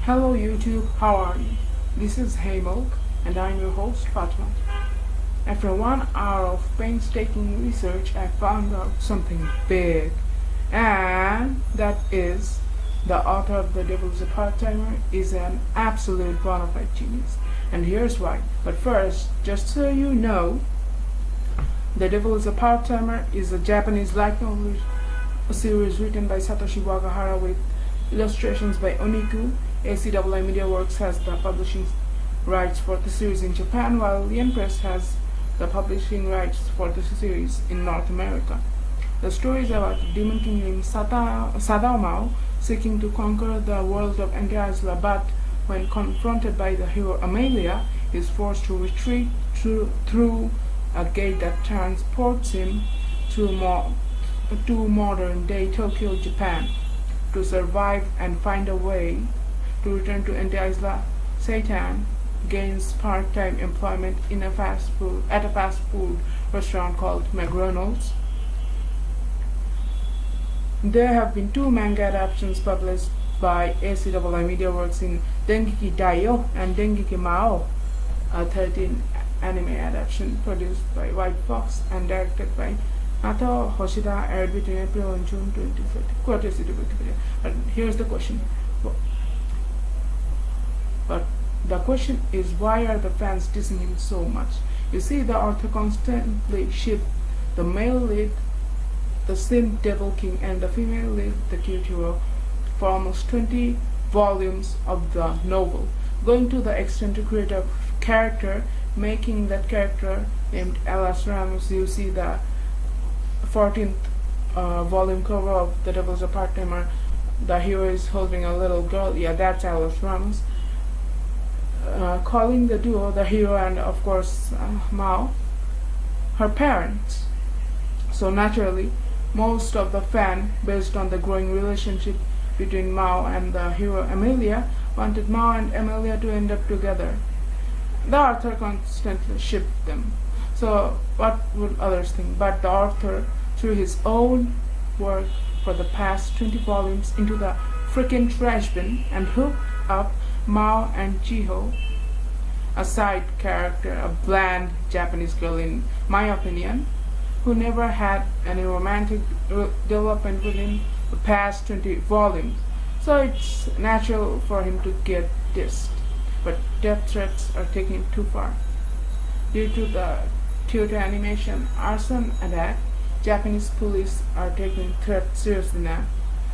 Hello YouTube, how are you? This is Heymilk and I'm your host Fatma. After 1 hour of painstaking research, I found out something big, and that is the author of The Devil's a Part-Timer is an absolute bona fide genius, and here's why. But first, just so you know, The Devil is a Part-Timer is a Japanese light novel series written by Satoshi Wakahara with illustrations by Oniku. ACII Media Works has the publishing rights for the series in Japan, while Lian Press has the publishing rights for the series in North America. The story is about a demon king named Sadao Mao seeking to conquer the world of Anti-Isla, but when confronted by the hero Amelia, he is forced to retreat through a gate that transports him to modern-day Tokyo, Japan. To survive and find a way to return to Anti-Isla, Satan gains part-time employment at a fast food restaurant called McDonald's. There have been 2 manga adaptations published by ACII Media Works in Dengeki Daio and Dengeki Mao, a 13 anime adaptation produced by White Fox and directed by Nato Hoshida, aired between April and June 2030. Courtesy to Wikipedia. But here's the question. But the question is, why are the fans dissing him so much? You see, the author constantly shipped the male lead, the Sim Devil King, and the female lead, the cute hero, for almost 20 volumes of the novel, going to the extent to create a character, making that character named Alice Ramos. You see the 14th volume cover of The Devil's a Part-Timer. The hero is holding a little girl. Yeah, that's Alice Ramos. Calling the duo, the hero and of course Mao, her parents. So naturally, most of the fan, based on the growing relationship between Mao and the hero Amelia, wanted Mao and Amelia to end up together. The author constantly shipped them. So what would others think? But the author threw his own work for the past 20 volumes into the frickin' trash bin and hooked up Mao and Chiho, a side character, a bland Japanese girl in my opinion, who never had any romantic development within the past 20 volumes. So it's natural for him to get dissed. But death threats are taken too far. Due to the Kyoto Animation arson attack, Japanese police are taking threats seriously now.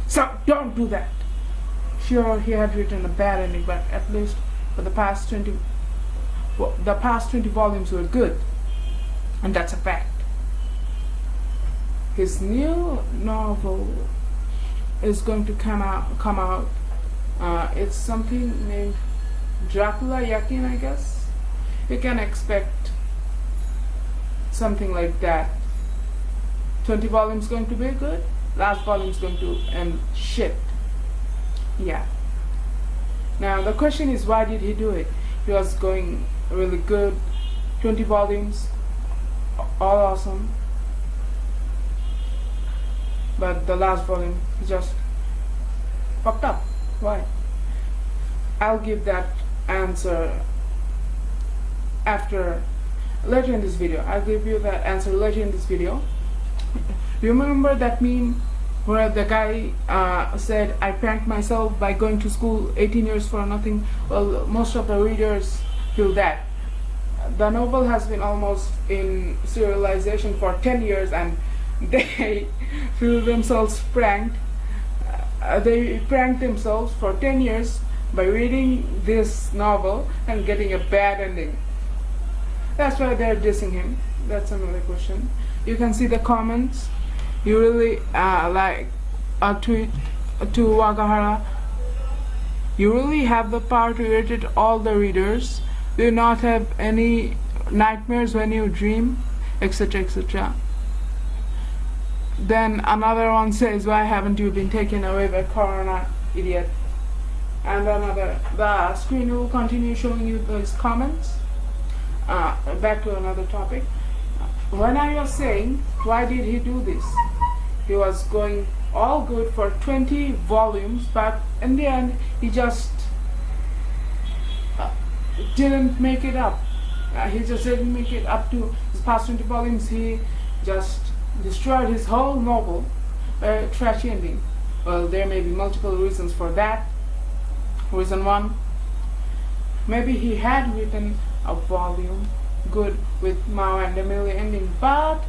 So don't do that! Sure, he had written a bad ending, but at least for the past 20 volumes were good, and that's a fact. His new novel is going to come out. It's something named Dracula Yakin, I guess. You can expect something like that. 20 volumes going to be good, last volume is going to end shit. Yeah. Now the question is, why did he do it? He was going really good, 20 volumes, all awesome. But the last volume, he just fucked up. Why? I'll give that answer later in this video. I'll give you that answer later in this video. Remember that meme where the guy said, I pranked myself by going to school 18 years for nothing? Well, most of the readers feel that. The novel has been almost in serialization for 10 years and they feel themselves pranked. They pranked themselves for 10 years by reading this novel and getting a bad ending. That's why they're dissing him. That's another question. You can see the comments. You really like a tweet to Wakahara. You really have the power to irritate all the readers. Do you not have any nightmares when you dream, etc., etc. Then another one says, why haven't you been taken away by Corona, idiot? And another, the screen will continue showing you those comments. Back to another topic. When I was saying, why did he do this? He was going all good for 20 volumes, but in the end he just didn't make it up. He just didn't make it up to his past 20 volumes. He just destroyed his whole novel by a trashy ending. Well, there may be multiple reasons for that. Reason one, maybe he had written a volume good with Mao and Emilia ending, but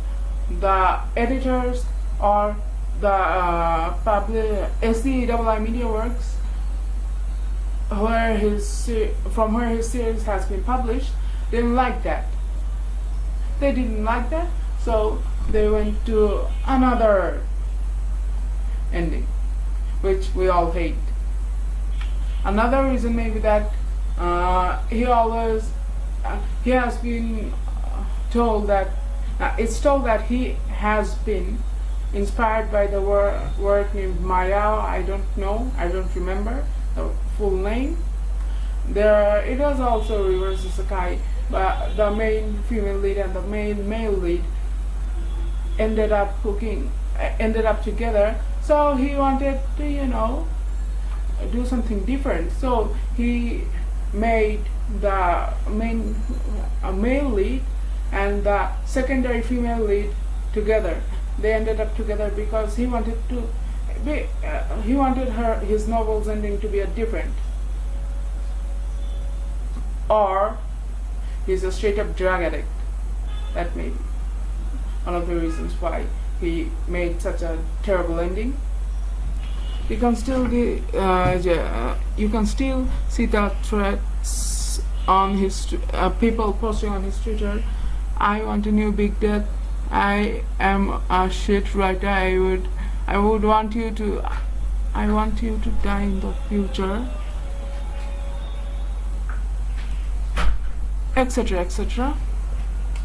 the editors or the SCEII Media Works, from where his series has been published, didn't like that. They didn't like that, so they went to another ending, which we all hate. Another reason may be that he has been told that it's told that he has been inspired by the work named Mayao. I don't know, I don't remember the full name. It was also reverse isekai, but the main female lead and the main male lead ended up together. So he wanted to, do something different. So he made the male lead and the secondary female lead together. They ended up together because he wanted his novel's ending to be a different. Or he's a straight up drug addict. That may be one of the reasons why he made such a terrible ending. You can still see the threads on his people posting on his Twitter. I want a new big death. I am a shit writer. I want you to die in the future, etc., etc.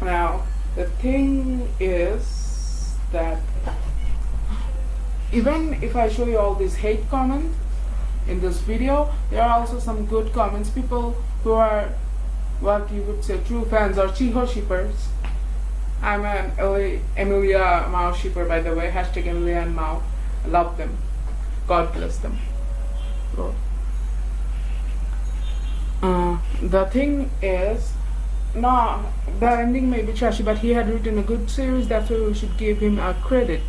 Now the thing is that even if I show you all these hate comments in this video, there are also some good comments. People who are what you would say true fans or Chiho shippers. I'm an Emilia Mao shipper, by the way. Hashtag Emilia and Mao. I love them. God bless them. So, the thing is, no, the ending may be trashy, but he had written a good series. That's why we should give him a credit,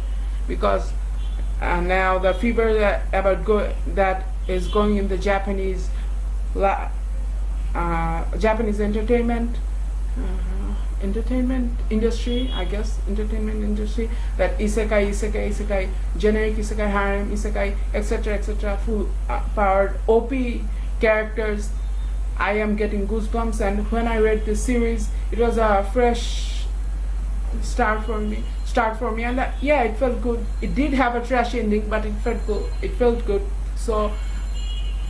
because now the fever that is going in the Japanese entertainment industry, I guess, that isekai, generic isekai, harem isekai, etc., full powered OP characters. I am getting goosebumps, and when I read this series, it was a fresh start for me, and yeah, it felt good. It did have a trash ending, but it felt good. So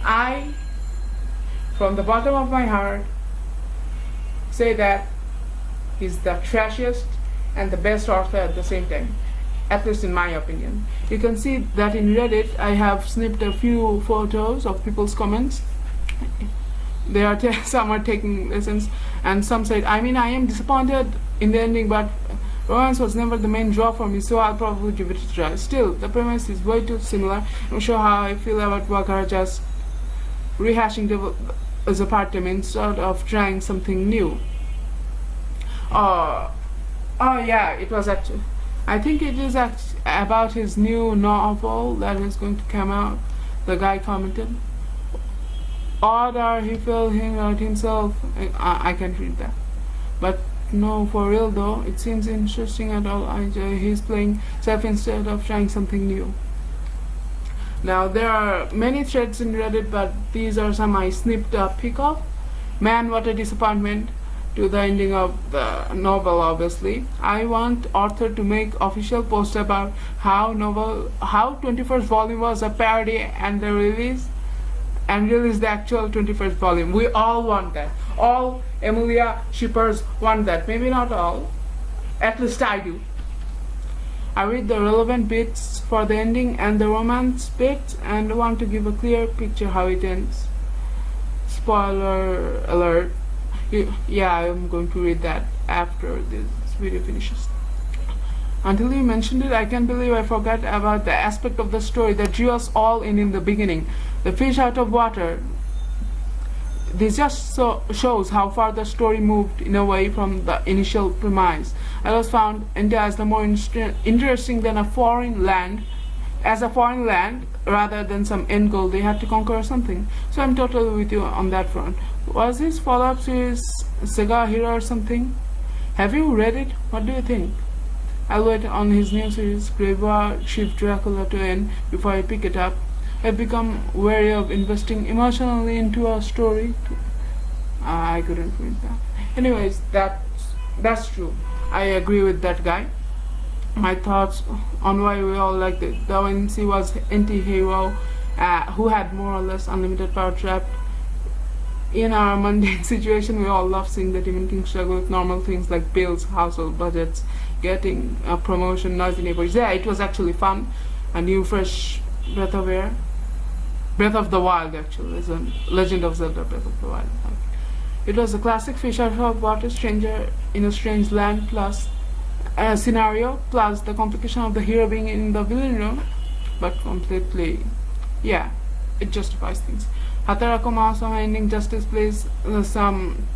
I, from the bottom of my heart, say that he's the trashiest and the best author at the same time, at least in my opinion. You can see that in Reddit I have snipped a few photos of people's comments. Some are taking lessons, and some said, I am disappointed in the ending, but romance was never the main draw for me, so I'll probably give it a try. Still, the premise is way too similar. I'm sure how I feel about Wakara just rehashing as a part-time instead of trying something new. Oh yeah, it was actually, I think it is about his new novel that is going to come out. The guy commented, or he filled out himself. I can't read that, but no, for real though, it seems interesting at all. He's playing self instead of trying something new. Now there are many threads in Reddit, but these are some I snipped a pic of. Man, what a disappointment to the ending of the novel. Obviously, I want author to make official post about how 21st volume was a parody and release the actual 21st volume. We all want that. All Emilia shippers want that. Maybe not all, at least I do. I read the relevant bits for the ending and the romance bits and want to give a clear picture how it ends. Spoiler alert. Yeah, I'm going to read that after this video finishes. Until you mentioned it, I can't believe I forgot about the aspect of the story that drew us all in the beginning. The fish out of water. this just shows how far the story moved in a way from the initial premise. I was found India as the more interesting than a foreign land, rather than some end goal they had to conquer or something. So I'm totally with you on that front. Was this follow-up series Saga Hero or something? Have you read it? What do you think? I'll wait on his new series Graveyard Shift Dracula to end before I pick it up. I've become wary of investing emotionally into a story. I couldn't read that. Anyways, that's true. I agree with that guy. My thoughts on why we all liked it. Da Vinci was anti-hero who had more or less unlimited power trapped in our mundane situation. We all love seeing the Demon King struggle with normal things like bills, household budgets, getting a promotion, noisy neighbors. Yeah, it was actually fun. A new fresh breath of air. Breath of the Wild actually is a Legend of Zelda Breath of the Wild. It was a classic fish out of water, stranger in a strange land plus scenario, plus the complication of the hero being in the villain room, but completely, yeah, it justifies things. Hatarako Maasama ending just displays some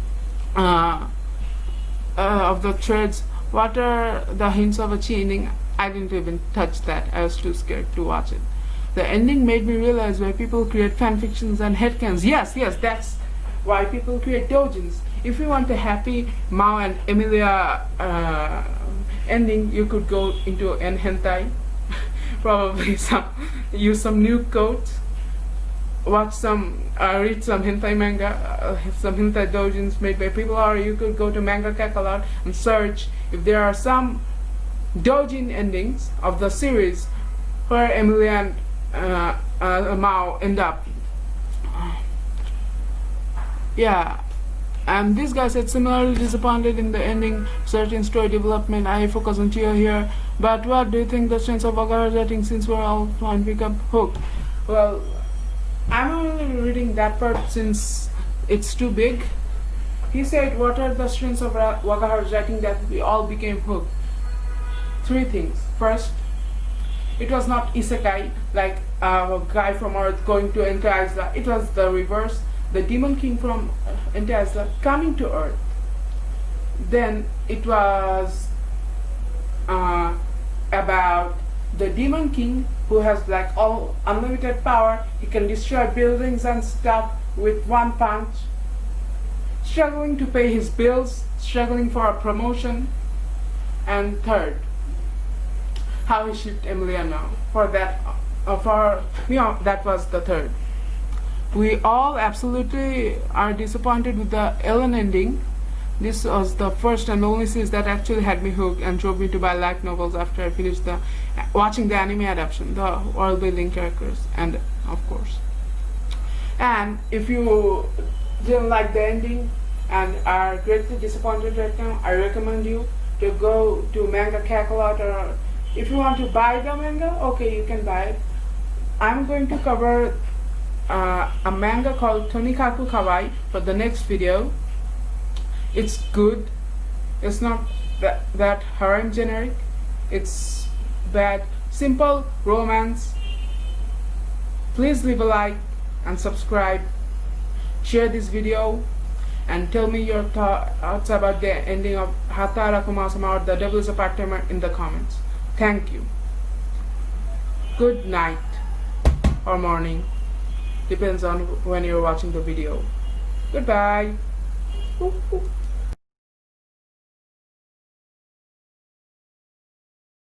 of the threads. What are the hints of a chi ending? I didn't even touch that. I was too scared to watch it. The ending made me realize why people create fanfictions and headcanons. Yes, that's why people create doujins. If you want a happy Mao and Emilia ending, you could go into an hentai. Probably use some new codes, read some hentai manga, some hentai doujins made by people, or you could go to Manga Kakalot and search if there are some doujin endings of the series where Emilia and Mao end up. Yeah, and this guy said similarly disappointed in the ending, certain story development. I focus on Tio here, but what do you think the strengths of Wakahara's writing, since we're all trying to pick up Hook? Well, I'm only reading that part since it's too big. He said, what are the strengths of Wakahara's writing that we all became hooked? 3 things. First, it was not isekai, like a guy from Earth going to Ente Isla. It was the reverse. The Demon King from Ente Isla coming to Earth. Then it was about the Demon King who has like all unlimited power. He can destroy buildings and stuff with one punch. Struggling to pay his bills, struggling for a promotion. And third, how he shipped Emilia now. That was the third. We all absolutely are disappointed with the Ellen ending. This was the first and only series that actually had me hooked and drove me to buy light novels after I finished watching the anime adaptation, the world building characters, and of course. And if you didn't like the ending and are greatly disappointed right now, I recommend you to go to Manga Kakalot, or if you want to buy the manga, okay, you can buy it. I'm going to cover a manga called Tonikaku Kawaii for the next video. It's good. It's not that harem generic. It's bad, simple romance. Please leave a like and subscribe. Share this video and tell me your thoughts about the ending of Hatarako Maasama or The Devil is a Part-Timer in the comments. Thank you. Good night or morning. Depends on when you're watching the video. Goodbye. Ooh, ooh.